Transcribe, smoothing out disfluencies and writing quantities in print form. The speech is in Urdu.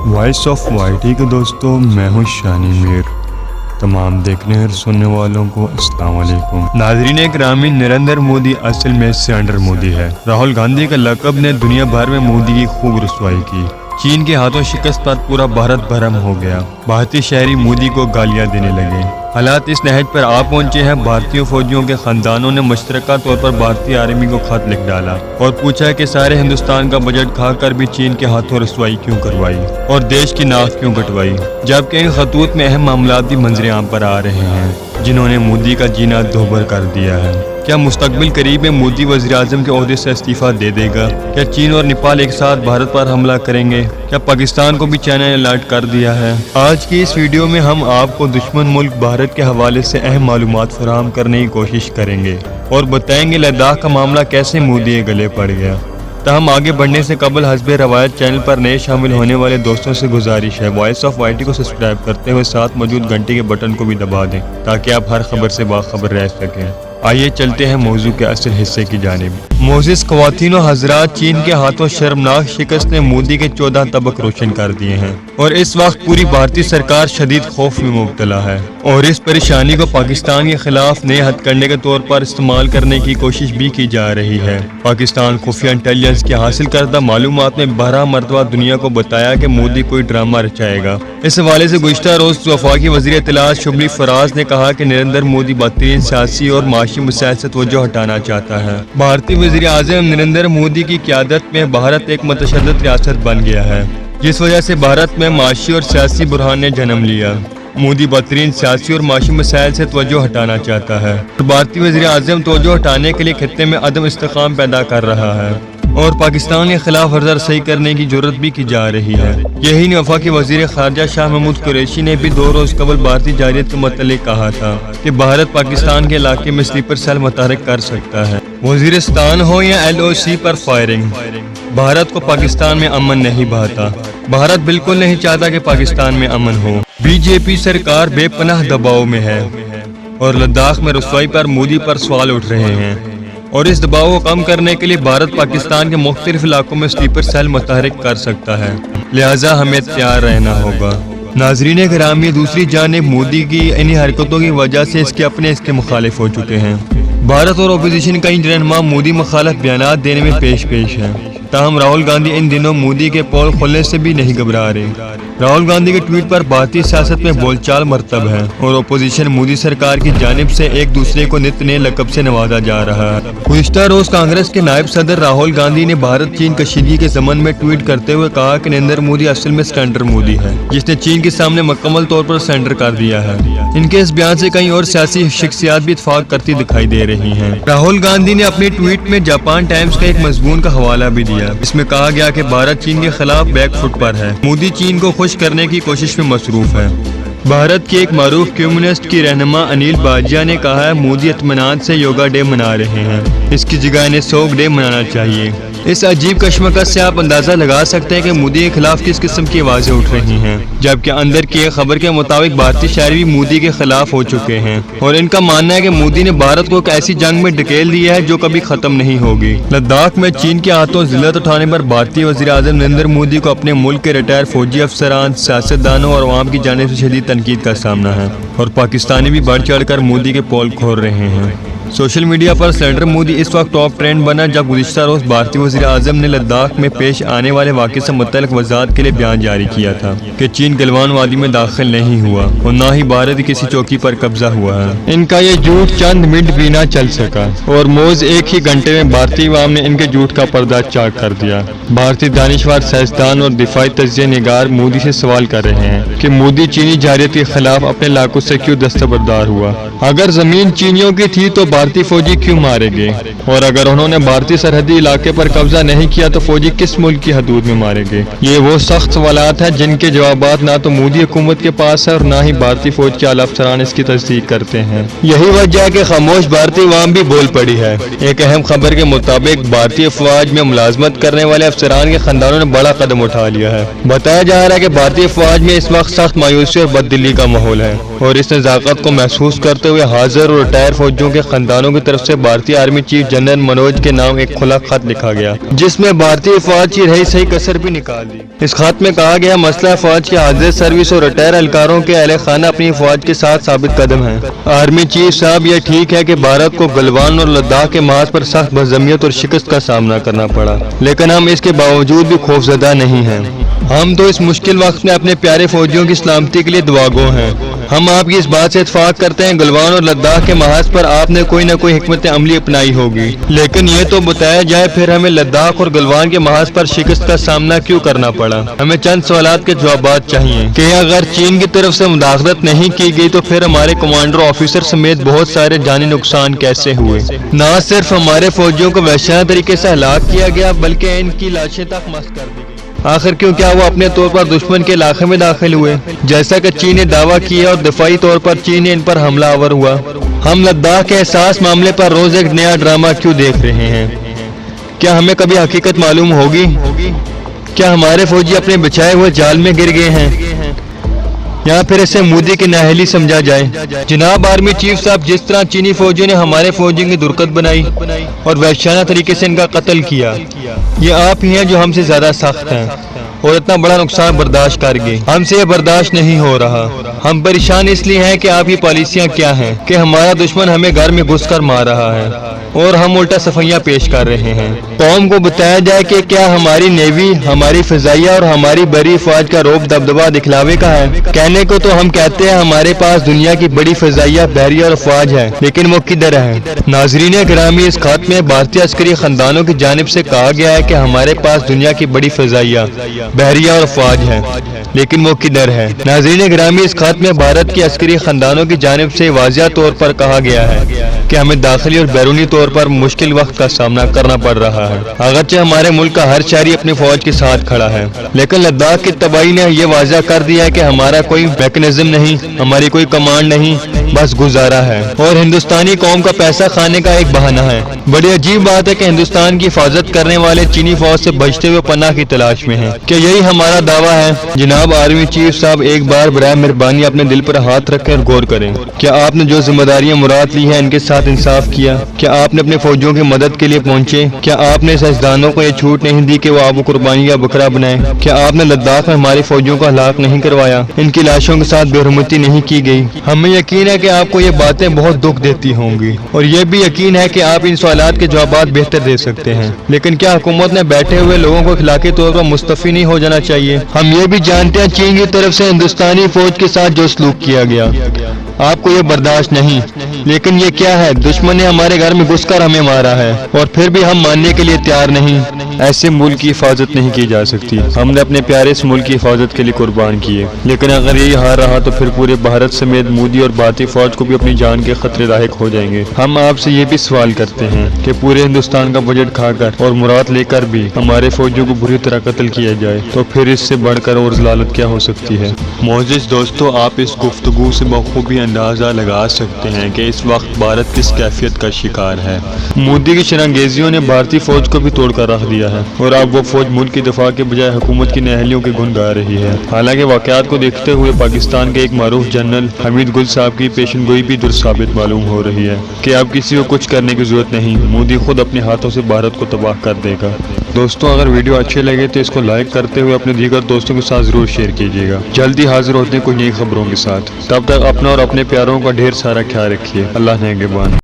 وائس آف وائٹی کے دوستوں، میں ہوں شانی میر۔ تمام دیکھنے اور سننے والوں کو السلام علیکم۔ ناظرین گرامی، نریندر مودی اصل میں سینڈر مودی ہے۔ راہل گاندھی کا لقب نے دنیا بھر میں مودی کی خوب رسوائی کی۔ چین کے ہاتھوں شکست پر پورا بھارت بھرم ہو گیا۔ بھارتی شہری مودی کو گالیاں دینے لگے۔ حالات اس نہج پر آ پہنچے ہیں، بھارتی فوجیوں کے خاندانوں نے مشترکہ طور پر بھارتی آرمی کو خط لکھ ڈالا اور پوچھا کہ سارے ہندوستان کا بجٹ کھا کر بھی چین کے ہاتھوں رسوائی کیوں کروائی اور دیش کی ناک کیوں کٹوائی، جبکہ ان خطوط میں اہم معاملات بھی منظر عام پر آ رہے ہیں جنہوں نے مودی کا جینا دوبھر کر دیا ہے۔ کیا مستقبل قریب میں مودی وزیر اعظم کے عہدے سے استعفیٰ دے دے گا؟ کیا چین اور نیپال ایک ساتھ بھارت پر حملہ کریں گے؟ کیا پاکستان کو بھی چائنا نے الرٹ کر دیا ہے؟ آج کی اس ویڈیو میں ہم آپ کو دشمن ملک بھارت کے حوالے سے اہم معلومات فراہم کرنے کی کوشش کریں گے اور بتائیں گے لداخ کا معاملہ کیسے مودی کے گلے پڑ گیا۔ تاہم آگے بڑھنے سے قبل حسب روایت چینل پر نئے شامل ہونے والے دوستوں سے گزارش ہے، وائس آف وائٹی کو سبسکرائب کرتے ہوئے ساتھ موجود گھنٹی کے بٹن کو بھی دبا دیں تاکہ آپ ہر خبر سے باخبر رہ سکیں۔ آئیے چلتے ہیں موضوع کے اصل حصے کی جانب۔ معزز خواتین و حضرات، چین کے ہاتھوں شرمناک شکست نے مودی کے 14 طبق روشن کر دیے ہیں اور اس وقت پوری بھارتی سرکار شدید خوف میں مبتلا ہے اور اس پریشانی کو پاکستان کے خلاف نئے ہتھ کنڈے کے طور پر استعمال کرنے کی کوشش بھی کی جا رہی ہے۔ پاکستان خفیہ انٹیلیجنس کی حاصل کردہ معلومات میں 12 مرتبہ دنیا کو بتایا کہ مودی کوئی ڈرامہ رچائے گا۔ اس حوالے سے گزشتہ روز وفاقی وزیر اطلاعات شبلی فراز نے کہا کہ نریندر مودی بدترین سیاسی اور معاشی مسائل سے توجہ ہٹانا چاہتا ہے۔ بھارتی وزیر اعظم نریندر مودی کی قیادت میں بھارت ایک متشدد ریاست بن گیا ہے، جس وجہ سے بھارت میں معاشی اور سیاسی بحران نے جنم لیا۔ مودی بدترین سیاسی اور معاشی مسائل سے توجہ ہٹانا چاہتا ہے اور بھارتی وزیر اعظم توجہ ہٹانے کے لیے خطے میں عدم استحکام پیدا کر رہا ہے اور پاکستان کے خلاف ورزی کرنے کی جرات بھی کی جا رہی ہے۔ یہی نہیں، وفاقی وزیر خارجہ شاہ محمود قریشی نے بھی 2 روز قبل بھارتی جارحیت کے متعلق کہا تھا کہ بھارت پاکستان کے علاقے میں سلیپر سیل متحرک کر سکتا ہے۔ وزیرستان ہو یا LOC پر فائرنگ، بھارت کو پاکستان میں امن نہیں بھاتا۔ بھارت بالکل نہیں چاہتا کہ پاکستان میں امن ہو۔ BJP سرکار بے پناہ دباؤ میں ہے اور لداخ میں رسوائی پر مودی پر سوال اٹھ رہے ہیں اور اس دباؤ کو کم کرنے کے لیے بھارت پاکستان کے مختلف علاقوں میں سلیپر سیل متحرک کر سکتا ہے، لہٰذا ہمیں تیار رہنا ہوگا۔ ناظرین گرامی، دوسری جانب مودی کی انہی حرکتوں کی وجہ سے اس کے مخالف ہو چکے ہیں۔ بھارت اور اپوزیشن کئی رہنما مودی مخالف بیانات دینے میں پیش ہے، تاہم راہل گاندھی ان دنوں مودی کے پول کھولنے سے بھی نہیں گھبرا رہے۔ راہل گاندھی کے ٹویٹ پر بھارتی سیاست میں بول چال مرتب ہے اور اپوزیشن مودی سرکار کی جانب سے ایک دوسرے کو نت نئے لقب سے نوازا جا رہا ہے۔ گزشتہ روز کانگریس کے نائب صدر راہل گاندھی نے بھارت چین کشیدگی کے ضمن میں ٹویٹ کرتے ہوئے کہا کہ نریندر مودی اصل میں سینڈر مودی ہے، جس نے چین کے سامنے مکمل طور پر سینڈر کر دیا ہے۔ ان کے اس بیان سے کئی اور سیاسی شخصیات بھی اتفاق کرتی دکھائی دے رہی ہیں۔ راہل گاندھی نے اپنے ٹویٹ میں جاپان ٹائمز کا ایک مضمون کا حوالہ بھی دیا، جس میں کہا گیا کہ بھارت چین کے خلاف بیک فٹ پر ہے، مودی چین کو خوش کرنے کی کوشش میں مصروف ہے۔ بھارت کے ایک معروف کمیونسٹ کی رہنما انیل باجیا نے کہا ہے مودی اطمینان سے یوگا ڈے منا رہے ہیں، اس کی جگہ انہیں سوگ ڈے منانا چاہیے۔ اس عجیب کشمکش سے آپ اندازہ لگا سکتے ہیں کہ مودی کے خلاف کس قسم کی آوازیں اٹھ رہی ہیں، جبکہ اندر کی ایک خبر کے مطابق بھارتی شہری بھی مودی کے خلاف ہو چکے ہیں اور ان کا ماننا ہے کہ مودی نے بھارت کو ایک ایسی جنگ میں ڈھکیل دیا ہے جو کبھی ختم نہیں ہوگی۔ لداخ میں چین کے ہاتھوں ذلت اٹھانے پر بھارتی وزیر اعظم نریندر مودی کو اپنے ملک کے ریٹائر فوجی افسران، سیاستدانوں اور عوام کی جانب سے شدید تنقید کا سامنا ہے اور پاکستانی بھی بڑھ چڑھ کر مودی کے پول کھول رہے ہیں۔ سوشل میڈیا پر سینڈر مودی اس وقت ٹاپ ٹرینڈ بنا جب گزشتہ روز بھارتی وزیر اعظم نے لداخ میں پیش آنے والے واقعے سے متعلق وضاحت کے لیے بیان جاری کیا تھا کہ چین گلوان وادی میں داخل نہیں ہوا اور نہ ہی بھارت کسی چوکی پر قبضہ ہوا ہے۔ ان کا یہ جھوٹ چند منٹ بھی نہ چل سکا اور موز ایک ہی گھنٹے میں بھارتی عوام نے ان کے جھوٹ کا پردہ چاک کر دیا۔ بھارتی دانشور، سائنسدان اور دفاعی تجزیہ نگار مودی سے سوال کر رہے ہیں کہ مودی چینی جارحیت کے خلاف اپنے علاقوں سے کیوں دستبردار ہوا؟ اگر زمین چینیوں کی تھی تو بھارتی فوجی کیوں مارے گئے، اور اگر انہوں نے بھارتی سرحدی علاقے پر قبضہ نہیں کیا تو فوجی کس ملک کی حدود میں مارے گئے؟ یہ وہ سخت سوالات ہیں جن کے جوابات نہ تو مودی حکومت کے پاس ہے اور نہ ہی بھارتی فوج کے اعلیٰ افسران اس کی تصدیق کرتے ہیں۔ یہی وجہ ہے کہ خاموش بھارتی عوام بھی بول پڑی ہے۔ ایک اہم خبر کے مطابق بھارتی افواج میں ملازمت کرنے والے افسران کے خاندانوں نے بڑا قدم اٹھا لیا ہے۔ بتایا جا رہا ہے کہ بھارتی افواج میں اس وقت سخت مایوسی اور بددلی کا ماحول ہے اور اس نزاکت کو محسوس کرتے ہوئے حاضر اور ریٹائر فوجیوں کے خاندان خاندانوں کی طرف سے بھارتی آرمی چیف جنرل منوج کے نام ایک کھلا خط لکھا گیا جس میں بھارتی فوج کی رہی صحیح کسر بھی نکال دی۔ اس خط میں کہا گیا مسئلہ فوج کے حاضر سروس اور ریٹائر اہلکاروں کے اہل خانہ اپنی فوج کے ساتھ ثابت قدم ہیں۔ آرمی چیف صاحب یہ ٹھیک ہے کہ بھارت کو گلوان اور لداخ کے محاذ پر سخت بزمیت اور شکست کا سامنا کرنا پڑا، لیکن ہم اس کے باوجود بھی خوفزدہ نہیں ہیں۔ ہم تو اس مشکل وقت میں اپنے پیارے فوجیوں کی سلامتی کے لیے دعا گو ہیں۔ ہم آپ کی اس بات سے اتفاق کرتے ہیں گلوان اور لداخ کے محاذ پر آپ نے کوئی نہ کوئی حکمت عملی اپنائی ہوگی، لیکن یہ تو بتایا جائے پھر ہمیں لداخ اور گلوان کے محاذ پر شکست کا سامنا کیوں کرنا پڑا؟ ہمیں چند سوالات کے جوابات چاہیے کہ اگر چین کی طرف سے مداخلت نہیں کی گئی تو پھر ہمارے کمانڈر آفیسر سمیت بہت سارے جانی نقصان کیسے ہوئے؟ نہ صرف ہمارے فوجیوں کو وحشیانہ طریقے سے ہلاک کیا گیا بلکہ ان کی لاشیں تک مسخ کر دی گئی۔ آخر کیوں کیا وہ اپنے طور پر دشمن کے علاقے میں داخل ہوئے جیسا کہ چین نے دعویٰ کیا اور دفاعی طور پر چین نے ان پر حملہ آور ہوا؟ ہم لداخ کے حساس معاملے پر روز ایک نیا ڈرامہ کیوں دیکھ رہے ہیں؟ کیا ہمیں کبھی حقیقت معلوم ہوگی؟ کیا ہمارے فوجی اپنے بچائے ہوئے جال میں گر گئے ہیں یا پھر اسے مودی کی نااہلی سمجھا جائے؟ جناب آرمی چیف صاحب، جس طرح چینی فوجیوں نے ہمارے فوجیوں کی درکت بنائی اور وحشیانہ طریقے سے ان کا قتل کیا، یہ آپ ہی ہیں جو ہم سے زیادہ سخت ہیں اور اتنا بڑا نقصان برداشت کر گئے۔ ہم سے یہ برداشت نہیں ہو رہا۔ ہم پریشان اس لیے ہیں کہ آپ کی پالیسیاں کیا ہیں کہ ہمارا دشمن ہمیں گھر میں گھس کر مار رہا ہے اور ہم الٹا صفائیاں پیش کر رہے ہیں۔ قوم کو بتایا جائے کہ کیا ہماری نیوی، ہماری فضائیہ اور ہماری بری فوج کا روب دبدبہ دکھلاوے کا ہے؟ کہنے کو تو ہم کہتے ہیں ہمارے پاس دنیا کی بڑی فضائیہ، بحریہ اور فوج ہے، لیکن وہ کدھر ہے؟ ناظرین گرامی، اس خط میں بھارتی عسکری خاندانوں کی جانب سے کہا گیا ہے کہ ہمارے پاس دنیا کی بڑی فضائیہ، بحریہ اور فوج ہے، لیکن وہ کدھر ہے؟ ناظرین گرامی، اس خط میں بھارت کے عسکری خاندانوں کی جانب سے واضح طور پر کہا گیا ہے کہ ہمیں داخلی اور بیرونی طور پر مشکل وقت کا سامنا کرنا پڑ رہا ہے۔ اگرچہ ہمارے ملک کا ہر شہری اپنی فوج کے ساتھ کھڑا ہے، لیکن لداخ کی تباہی نے یہ واضح کر دیا ہے کہ ہمارا کوئی میکنزم نہیں، ہماری کوئی کمانڈ نہیں، بس گزارا ہے اور ہندوستانی قوم کا پیسہ کھانے کا ایک بہانہ ہے۔ بڑی عجیب بات ہے کہ ہندوستان کی حفاظت کرنے والے چینی فوج سے بچتے ہوئے پناہ کی تلاش میں ہیں۔ کیا یہی ہمارا دعویٰ ہے؟ جناب آرمی چیف صاحب، ایک بار برائے مہربانی اپنے دل پر ہاتھ رکھیں اور غور کریں۔ کیا آپ نے جو ذمہ داریاں مراد لی ہیں ان کے ساتھ انصاف کیا؟ کیا آپ نے اپنے فوجیوں کی مدد کے لیے پہنچے؟ کیا آپ نے سیاستدانوں کو یہ چھوٹ نہیں دی کہ وہ آپ کو قربانی کا بکرا بنائیں؟ کیا آپ نے لداخ میں ہماری فوجیوں کو ہلاک نہیں کروایا؟ ان کی لاشوں کے ساتھ بے حرمتی نہیں کی گئی؟ ہمیں یقین ہے کہ آپ کو یہ باتیں بہت دکھ دیتی ہوں گی اور یہ بھی یقین ہے کہ آپ ان سوالات کے جوابات بہتر دے سکتے ہیں، لیکن کیا حکومت نے بیٹھے ہوئے لوگوں کو اخلاقی طور پر مستعفی نہیں ہو جانا چاہیے؟ ہم یہ بھی جانتے ہیں چین کی طرف سے ہندوستانی فوج کے ساتھ جو سلوک کیا گیا، آپ کو یہ برداشت نہیں، لیکن یہ کیا ہے؟ دشمن نے ہمارے گھر میں گھس کر ہمیں مارا ہے اور پھر بھی ہم ماننے کے لیے تیار نہیں۔ ایسے ملک کی حفاظت نہیں کی جا سکتی۔ ہم نے اپنے پیارے اس ملک کی حفاظت کے لیے قربان کیے، لیکن اگر یہی ہار رہا تو پھر پورے بھارت سمیت مودی اور بھارتی فوج کو بھی اپنی جان کے خطرے لاحق ہو جائیں گے۔ ہم آپ سے یہ بھی سوال کرتے ہیں کہ پورے ہندوستان کا بجٹ کھا کر اور مراد لے کر بھی ہمارے فوجیوں کو بری طرح قتل کیا جائے تو پھر اس سے بڑھ کر اور ذلت کیا ہو سکتی ہے؟ معزز دوستو، آپ اس گفتگو سے بخوبی اندازہ لگا سکتے ہیں کہ اس وقت بھارت کس کیفیت کا شکار ہے۔ مودی کی شرانگیزیوں نے بھارتی فوج کو بھی توڑ کر رکھ دیا ہے اور اب وہ فوج ملک کی دفاع کے بجائے حکومت کی نااہلیوں کے گن گا رہی ہے۔ حالانکہ واقعات کو دیکھتے ہوئے پاکستان کے ایک معروف جنرل حمید گل صاحب کی پیشن گوئی بھی درست ثابت معلوم ہو رہی ہے کہ اب کسی کو کچھ کرنے کی ضرورت نہیں، مودی خود اپنے ہاتھوں سے بھارت کو تباہ کر دے گا۔ دوستوں، اگر ویڈیو اچھے لگے تو اس کو لائک کرتے ہوئے اپنے دیگر دوستوں کے ساتھ ضرور شیئر کیجیے گا۔ جلدی حاضر ہوتے ہیں کچھ نئی خبروں کے ساتھ، تب تک اپنا اور اپنے پیاروں کا ڈھیر سارا خیال رکھیے۔ اللہ نگہبان۔